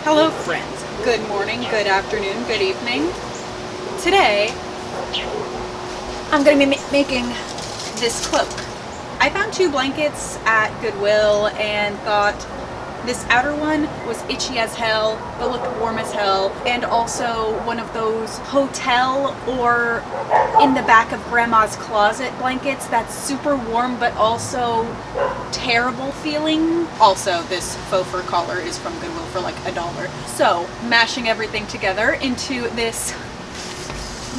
Hello friends, good morning, good afternoon, good evening. Today, I'm going to be making this cloak. I found 2 blankets at Goodwill and thought this outer one was itchy as hell, but looked warm as hell, and also one of those hotel or in the back of grandma's closet blankets that's super warm but also terrible feeling. Also, this faux fur collar is from Goodwill for like $1. So, mashing everything together into this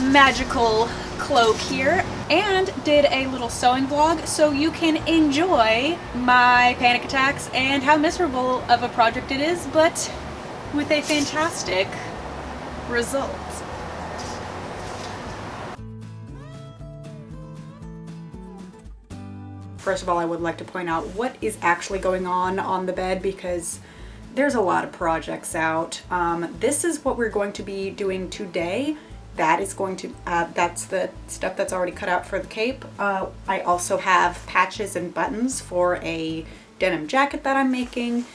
magical cloak here, and did a little sewing vlog so you can enjoy my panic attacks and how miserable of a project it is, but with a fantastic result. First of all, I would like to point out what is actually going on the bed, because there's a lot of projects out. This is what we're going to be doing today. That is going to, that's the stuff that's already cut out for the cape. I also have patches and buttons for a denim jacket that I'm making.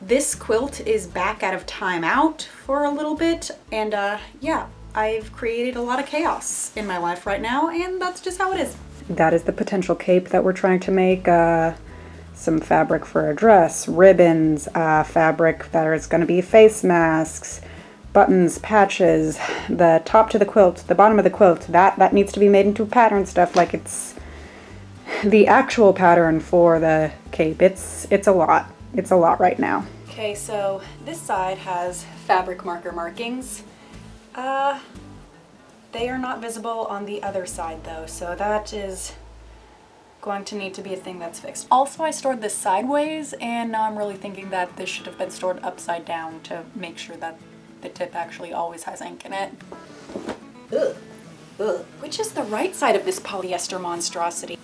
This quilt is back out of timeout for a little bit, and yeah, I've created a lot of chaos in my life right now, and that's just how it is. That is the potential cape that we're trying to make. Some fabric for a dress, ribbons, fabric that is going to be face masks, buttons, patches, the top to the quilt, the bottom of the quilt, that needs to be made into pattern stuff like it's the actual pattern for the cape. It's a lot. It's a lot right now. Okay, so this side has fabric marker markings. They are not visible on the other side though, so that is going to need to be a thing that's fixed. Also, I stored this sideways, and now I'm really thinking that this should have been stored upside down to make sure that the tip actually always has ink in it. Ugh. Ugh. Which is the right side of this polyester monstrosity?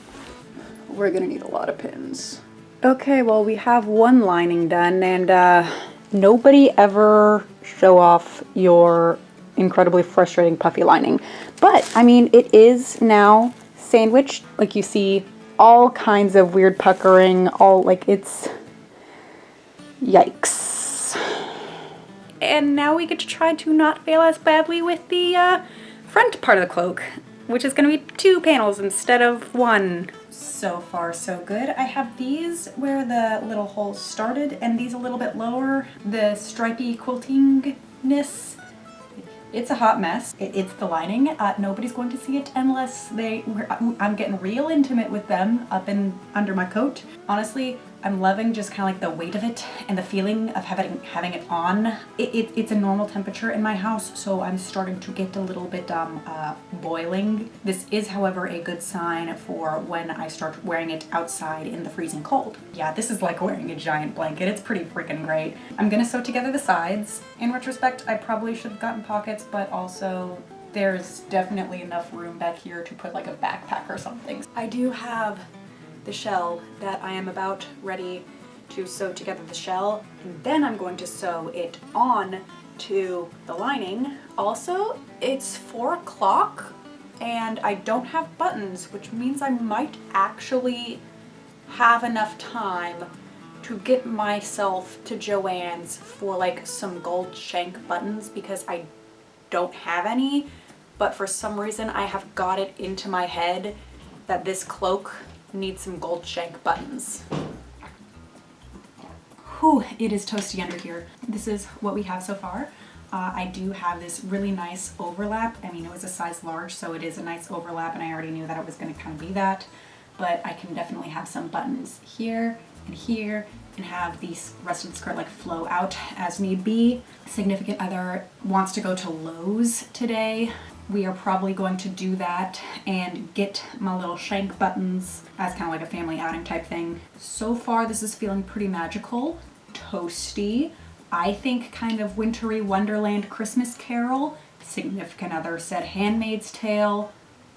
We're gonna need a lot of pins. Okay, well, we have one lining done, and nobody ever show off your incredibly frustrating puffy lining. But, I mean, it is now sandwiched. Like, you see all kinds of weird puckering, all, like, it's... yikes. And now we get to try to not fail as badly with the front part of the cloak, which is going to be 2 panels instead of 1. So far, so good. I have these where the little holes started, and these a little bit lower. The stripy quiltingness, it's a hot mess. It's the lining. Nobody's going to see it unless I'm getting real intimate with them up in under my coat. Honestly, I'm loving just kind of like the weight of it and the feeling of having it on. It's a normal temperature in my house, so I'm starting to get a little bit boiling. This is, however, a good sign for when I start wearing it outside in the freezing cold. Yeah, this is like wearing a giant blanket. It's pretty freaking great. I'm gonna sew together the sides. In retrospect, I probably should have gotten pockets, but also there's definitely enough room back here to put like a backpack or something. I do have the shell that I am about ready to sew together the shell, and then I'm going to sew it on to the lining. Also, it's 4 o'clock and I don't have buttons, which means I might actually have enough time to get myself to Joann's for like some gold shank buttons, because I don't have any, but for some reason I have got it into my head that this cloak needs some gold shank buttons. Whew, it is toasty under here. This is what we have so far. I do have this really nice overlap. I mean, it was a size large, so it is a nice overlap, and I already knew that it was going to kind of be that, but I can definitely have some buttons here and have the rest of the skirt like flow out as need be. Significant other wants to go to Lowe's today. We are probably going to do that and get my little shank buttons as kind of like a family outing type thing. So far, this is feeling pretty magical, toasty. I think kind of wintry Wonderland Christmas Carol. Significant other said Handmaid's Tale.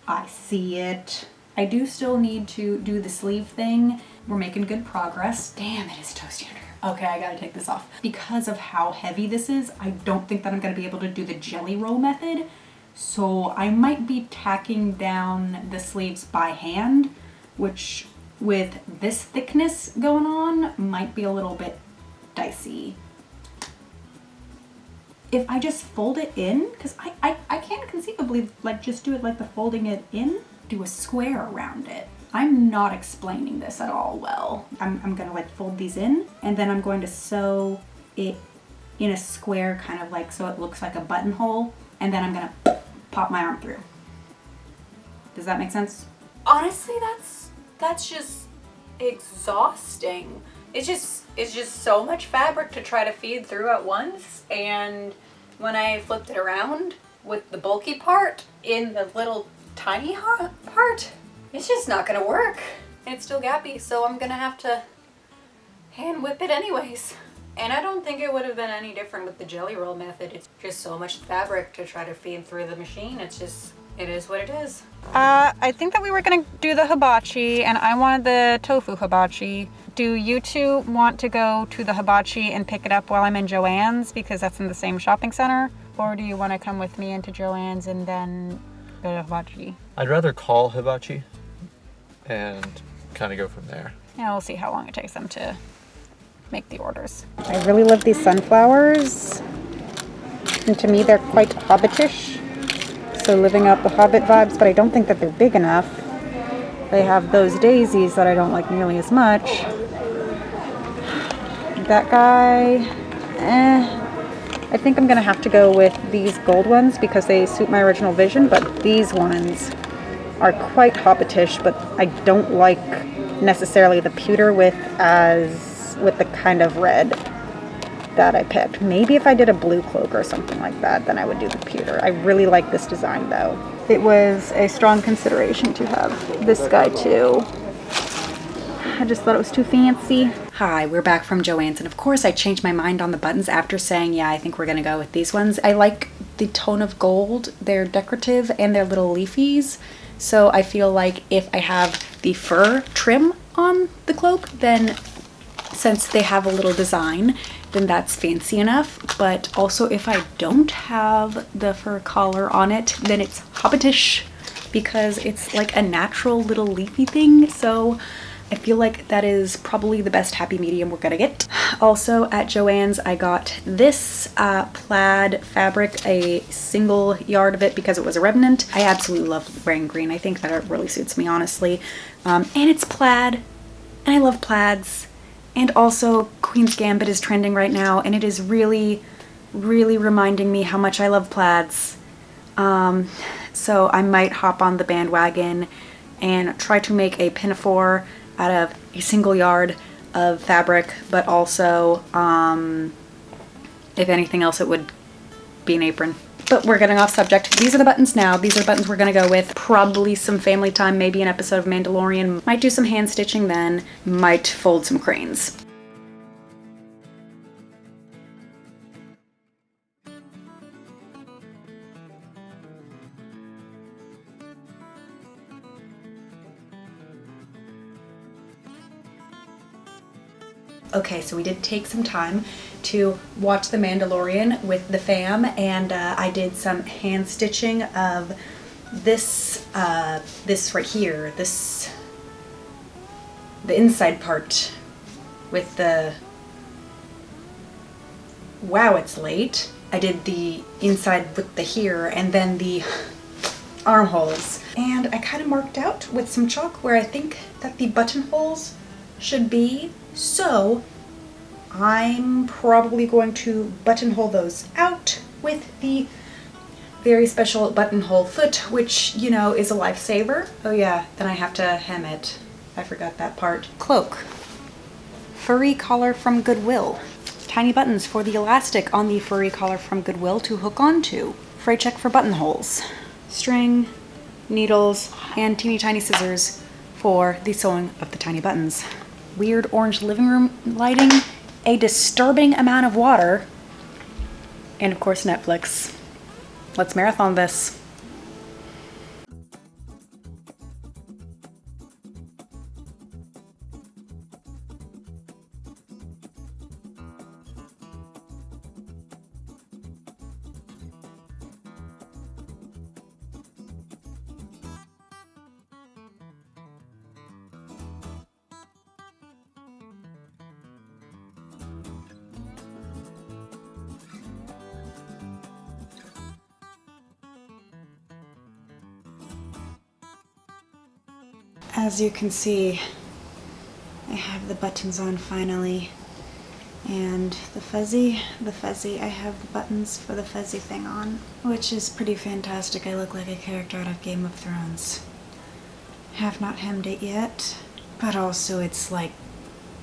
I see it. I do still need to do the sleeve thing. We're making good progress. Damn, it is toasty under here. Okay, I gotta take this off. Because of how heavy this is, I don't think that I'm gonna be able to do the jelly roll method. So I might be tacking down the sleeves by hand, which with this thickness going on might be a little bit dicey. if I just fold it in, because I can't conceivably like just do it like the folding it in, do a square around it. I'm not explaining this at all well. I'm gonna like fold these in, and then I'm going to sew it in a square, kind of like so it looks like a buttonhole, and then I'm gonna pop my arm through. Does that make sense? Honestly, that's just exhausting. It's just so much fabric to try to feed through at once, and when I flipped it around with the bulky part in the little tiny part, it's just not gonna work. And it's still gappy, so I'm gonna have to hand whip it anyways. And I don't think it would have been any different with the jelly roll method. It's just so much fabric to try to feed through the machine. It is what it is. I think that we were gonna do the hibachi, and I wanted the tofu hibachi. Do you two want to go to the hibachi and pick it up while I'm in Joann's, because that's in the same shopping center? Or do you want to come with me into Joann's and then go to hibachi? I'd rather call hibachi and kind of go from there. Yeah, we'll see how long it takes them to make the orders. I really love these sunflowers, and to me they're quite hobbitish, so living up the Hobbit vibes, but I don't think that they're big enough. They have those daisies that I don't like nearly as much. That guy, I think I'm gonna have to go with these gold ones because they suit my original vision, but these ones are quite hobbitish, but I don't like necessarily the pewter with the kind of red that I picked. Maybe if I did a blue cloak or something like that, then I would do the pewter. I really like this design though. It was a strong consideration to have this guy too. I just thought it was too fancy. Hi, we're back from Joann's, and of course I changed my mind on the buttons after saying, yeah, I think we're gonna go with these ones. I like the tone of gold. They're decorative and they're little leafies. So I feel like if I have the fur trim on the cloak, then since they have a little design, then that's fancy enough. But also if I don't have the fur collar on it, then it's hobbitish because it's like a natural little leafy thing. So I feel like that is probably the best happy medium we're gonna get. Also at Joann's, I got this plaid fabric, a single yard of it because it was a remnant. I absolutely love wearing green. I think that it really suits me, honestly. And it's plaid, and I love plaids. And also Queen's Gambit is trending right now, and it is really, really reminding me how much I love plaids. So I might hop on the bandwagon and try to make a pinafore out of a single yard of fabric, but also, if anything else, it would be an apron. But we're getting off subject. These are the buttons now. These are the buttons we're gonna go with. Probably some family time, maybe an episode of Mandalorian. Might do some hand stitching then. Might fold some cranes. Okay, so we did take some time to watch The Mandalorian with the fam, and I did some hand stitching of this right here, the inside part with the, wow, it's late. I did the inside with the here and then the armholes, and I kind of marked out with some chalk where I think that the buttonholes should be. So I'm probably going to buttonhole those out with the very special buttonhole foot, which, you know, is a lifesaver. Oh yeah, then I have to hem it. I forgot that part. Cloak. Furry collar from GoodWill. Tiny buttons for the elastic on the furry collar from GoodWill to hook onto. Fray check for buttonholes. String, needles, and teeny tiny scissors for the sewing of the tiny buttons. Weird orange living room lighting, a disturbing amount of water, and of course Netflix. Let's marathon this. as you can see, I have the buttons on finally. And the fuzzy, I have the buttons for the fuzzy thing on, which is pretty fantastic. I look like a character out of Game of Thrones. Have not hemmed it yet, but also it's like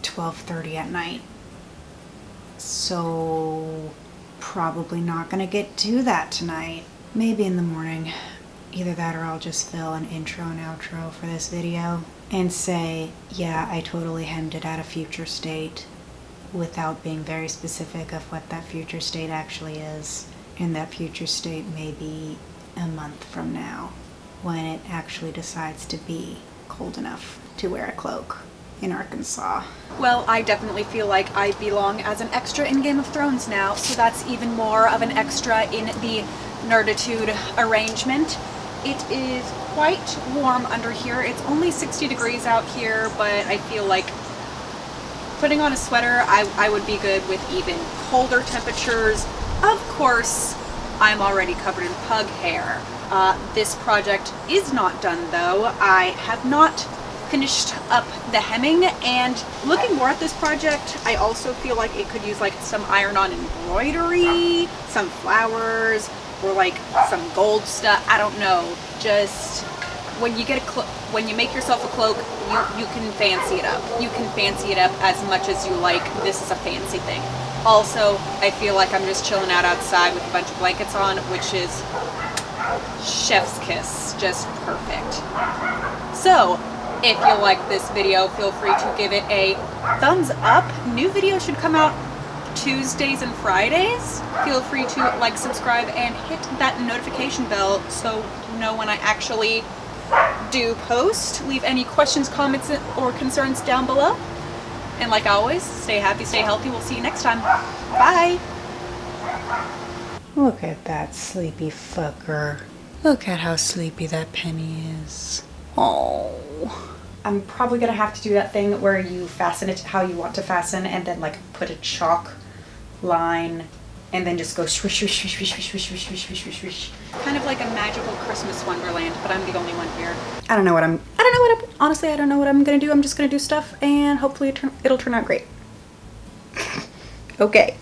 12:30 at night. So probably not gonna get to that tonight. Maybe in the morning. Either that or I'll just fill an intro and outro for this video and say, yeah, I totally hemmed it at a future state, without being very specific of what that future state actually is. And that future state may be a month from now, when it actually decides to be cold enough to wear a cloak in Arkansas. Well, I definitely feel like I belong as an extra in Game of Thrones now, so that's even more of an extra in the Nerditude arrangement. It is quite warm under here. It's only 60 degrees out here, but I feel like putting on a sweater, I would be good with even colder temperatures. Of course, I'm already covered in pug hair. This project is not done though. I have not finished up the hemming, and looking more at this project, I also feel like it could use like some iron-on embroidery, some flowers, or like some gold stuff. I don't know. Just when you get when you make yourself a cloak, you can fancy it up. You can fancy it up as much as you like. This is a fancy thing. Also, I feel like I'm just chilling out outside with a bunch of blankets on, which is chef's kiss, just perfect. So, if you like this video, feel free to give it a thumbs up. New videos should come out Tuesdays and Fridays. Feel free to like, subscribe, and hit that notification bell so you know when I actually do post. Leave any questions, comments, or concerns down below. And like always, stay happy, stay healthy. We'll see you next time. Bye! Look at that sleepy fucker. Look at how sleepy that penny is. Oh. I'm probably gonna have to do that thing where you fasten it how you want to fasten, and then like put a chalk line and then just go swish, swish, swish, swish, swish, swish, swish, swish, swish, swish. Kind of like a magical Christmas wonderland, but I'm the only one here. Honestly, I don't know what I'm gonna do. I'm just gonna do stuff, and hopefully it'll turn out great. Okay.